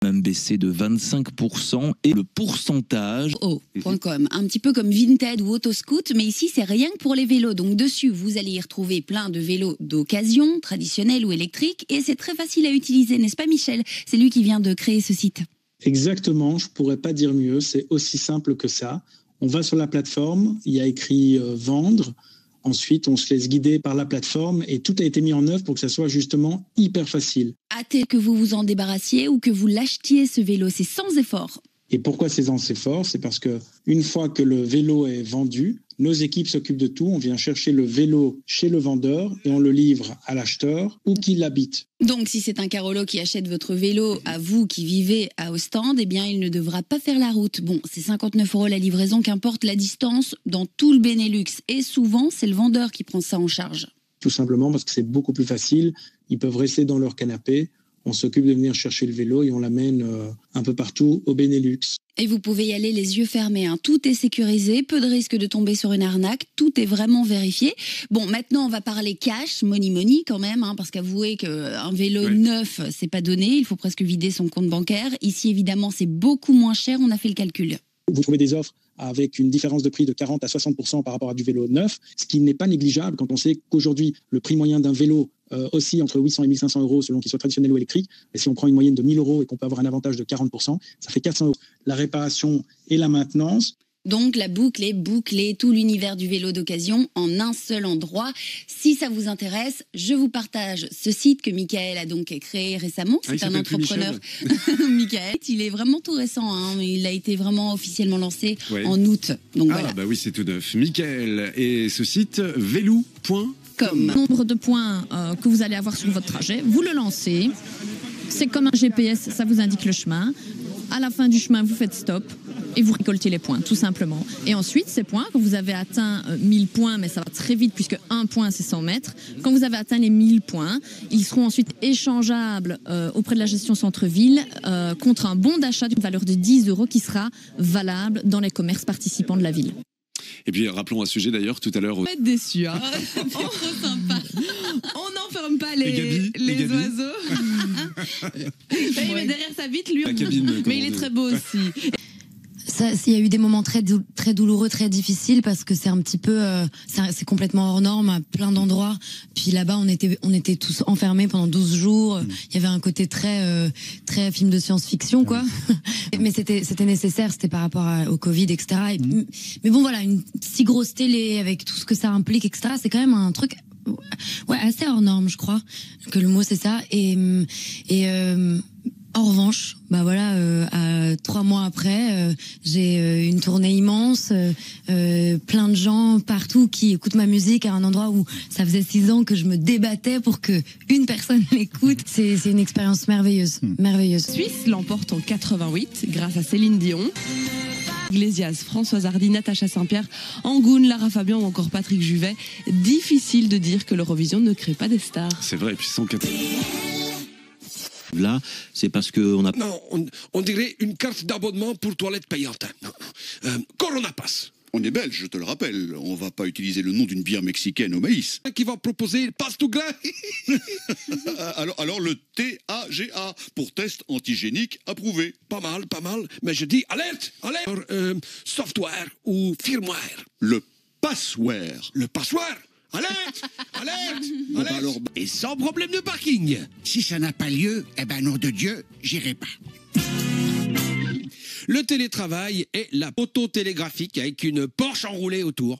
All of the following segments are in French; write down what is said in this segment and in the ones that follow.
même baissé de 25% et le pourcentage... .com, un petit peu comme Vinted ou Autoscoot, mais ici c'est rien que pour les vélos. Donc dessus, vous allez y retrouver plein de vélos d'occasion, traditionnels ou électriques, et c'est très facile à utiliser, n'est-ce pas Michel? C'est lui qui vient de créer ce site. Exactement, je pourrais pas dire mieux, c'est aussi simple que ça. On va sur la plateforme, il y a écrit vendre. Ensuite, on se laisse guider par la plateforme et tout a été mis en œuvre pour que ça soit justement hyper facile. Hâtez que vous vous en débarrassiez ou que vous l'achetiez ce vélo, c'est sans effort. Et pourquoi c'est sans effort? C'est parce que une fois que le vélo est vendu, nos équipes s'occupent de tout. On vient chercher le vélo chez le vendeur et on le livre à l'acheteur où qu'il habite. Donc, si c'est un Carolo qui achète votre vélo à vous qui vivez à Ostende, eh bien, il ne devra pas faire la route. Bon, c'est 59 € la livraison, qu'importe la distance dans tout le Benelux. Et souvent, c'est le vendeur qui prend ça en charge. Tout simplement parce que c'est beaucoup plus facile. Ils peuvent rester dans leur canapé. On s'occupe de venir chercher le vélo et on l'amène un peu partout au Benelux. Et vous pouvez y aller les yeux fermés, hein. Tout est sécurisé, peu de risque de tomber sur une arnaque, tout est vraiment vérifié. Bon, maintenant on va parler cash, money quand même, hein, parce qu'avouez qu'un vélo neuf, c'est pas donné, il faut presque vider son compte bancaire. Ici évidemment c'est beaucoup moins cher, on a fait le calcul. Vous trouvez des offres avec une différence de prix de 40 à 60% par rapport à du vélo neuf, ce qui n'est pas négligeable quand on sait qu'aujourd'hui le prix moyen d'un vélo aussi entre 800 et 1500 € selon qu'il soit traditionnel ou électrique. Et si on prend une moyenne de 1000 € et qu'on peut avoir un avantage de 40%, ça fait 400 €. La réparation et la maintenance. Donc la boucle est bouclée, tout l'univers du vélo d'occasion en un seul endroit. Si ça vous intéresse, je vous partage ce site que Michael a donc créé récemment. C'est un entrepreneur. Michael, il est vraiment tout récent, hein. Il a été vraiment officiellement lancé en août. Donc voilà. Bah oui, c'est tout neuf. Michael, et ce site, velou.com. Nombre de points que vous allez avoir sur votre trajet, vous le lancez. C'est comme un GPS, ça vous indique le chemin. À la fin du chemin, vous faites stop et vous récoltez les points, tout simplement. Et ensuite, ces points, quand vous avez atteint 1000 points, mais ça va très vite puisque 1 point, c'est 100 mètres. Quand vous avez atteint les 1000 points, ils seront ensuite échangeables auprès de la gestion centre-ville contre un bon d'achat d'une valeur de 10 € qui sera valable dans les commerces participants de la ville. Et puis rappelons un sujet d'ailleurs tout à l'heure. On va être déçus, hein. C'est trop sympa. On n'enferme pas les oiseaux. Il met derrière sa vitre, lui. Mais il est très beau aussi. Il y a eu des moments très douloureux, très difficiles parce que c'est un petit peu, c'est complètement hors norme à plein d'endroits. Puis là-bas, on était tous enfermés pendant 12 jours. Il y avait un côté très film de science-fiction, quoi. Mais c'était nécessaire, c'était par rapport au Covid, etc. Mais bon, voilà, une si grosse télé avec tout ce que ça implique, etc. C'est quand même un truc, assez hors norme, je crois que le mot c'est ça. En revanche, 3 mois après, j'ai une tournée immense, plein de gens partout qui écoutent ma musique à un endroit où ça faisait 6 ans que je me débattais pour que une personne l'écoute. C'est une expérience merveilleuse, merveilleuse. Suisse l'emporte en 88 grâce à Céline Dion. Iglesias, Françoise Hardy, Natacha Saint-Pierre, Angoune, Lara Fabian ou encore Patrick Juvet. Difficile de dire que l'Eurovision ne crée pas des stars. C'est vrai, et puis 104... Là, c'est parce qu'on a... Non, on dirait une carte d'abonnement pour toilette payante. Corona Pass. On est belge, je te le rappelle. On va pas utiliser le nom d'une bière mexicaine au maïs. Qui va proposer passe tout grain. alors le TAGA pour test antigénique approuvé. Pas mal. Mais je dis alerte. Software ou firmware. Le passware. Le passware. Alerte. Et sans problème de parking. Si ça n'a pas lieu, nom de Dieu, j'irai pas. Le télétravail est la poteau télégraphique avec une Porsche enroulée autour.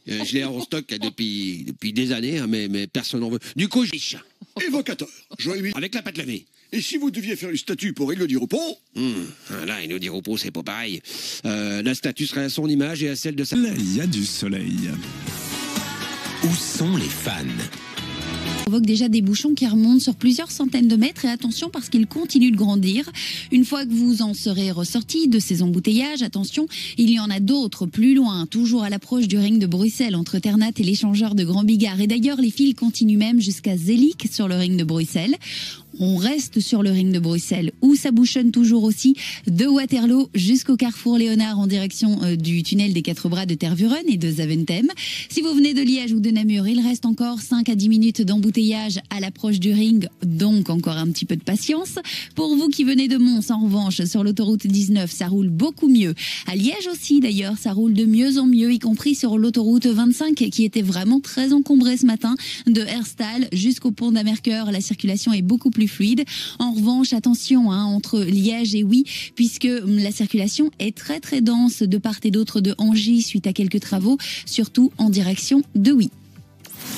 Je l'ai en stock depuis des années, mais personne n'en veut. Du coup, évocateur. Avec la pâte lavée. Et si vous deviez faire une statue pour Elodie Repos? Là, Elodie Repos, c'est pas pareil. La statue serait à son image et à celle de sa... Il y a du soleil. Où sont les fans ? Provoque déjà des bouchons qui remontent sur plusieurs centaines de mètres et attention parce qu'ils continuent de grandir. Une fois que vous en serez ressorti de ces embouteillages, attention, il y en a d'autres plus loin, toujours à l'approche du ring de Bruxelles entre Ternat et l'échangeur de Grand Bigard. Et d'ailleurs, les files continuent même jusqu'à Zélic sur le ring de Bruxelles. On reste sur le ring de Bruxelles où ça bouchonne toujours aussi, de Waterloo jusqu'au carrefour Léonard en direction du tunnel des 4 bras de Tervuren et de Zaventem. Si vous venez de Liège ou de Namur, il reste encore 5 à 10 minutes d'embouteillage à l'approche du ring, donc encore un petit peu de patience. Pour vous qui venez de Mons, en revanche, sur l'autoroute 19, ça roule beaucoup mieux. À Liège aussi d'ailleurs, ça roule de mieux en mieux, y compris sur l'autoroute 25 qui était vraiment très encombrée ce matin, de Herstal jusqu'au pont d'Amercœur. La circulation est beaucoup plus fluide. En revanche, attention entre Liège et Oui, puisque la circulation est très très dense de part et d'autre de Angy suite à quelques travaux, surtout en direction de Oui.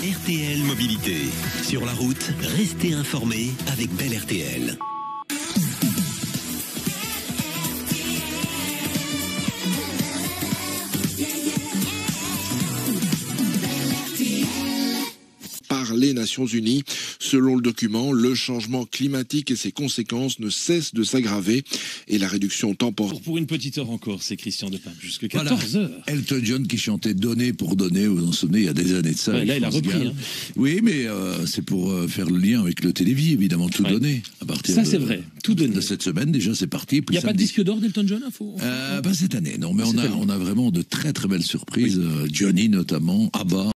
RTL Mobilité. Sur la route, restez informés avec Belle RTL. Par les Nations Unies. Selon le document, le changement climatique et ses conséquences ne cessent de s'aggraver et la réduction temporaire. Pour une petite heure encore, c'est Christian Depape, jusqu'à 14 heures. Elton John qui chantait Donner pour donner, vous vous en souvenez, il y a des années de ça. Ouais, là, il a repris. Hein. Oui, mais c'est pour faire le lien avec le télévis, évidemment, tout donner. À partir ça, c'est vrai, tout donner. De cette semaine, déjà, c'est parti. Il n'y a pas de disque d'or d'Elton John pas cette année, non, mais on a vraiment de très très belles surprises. Johnny notamment, ABBA.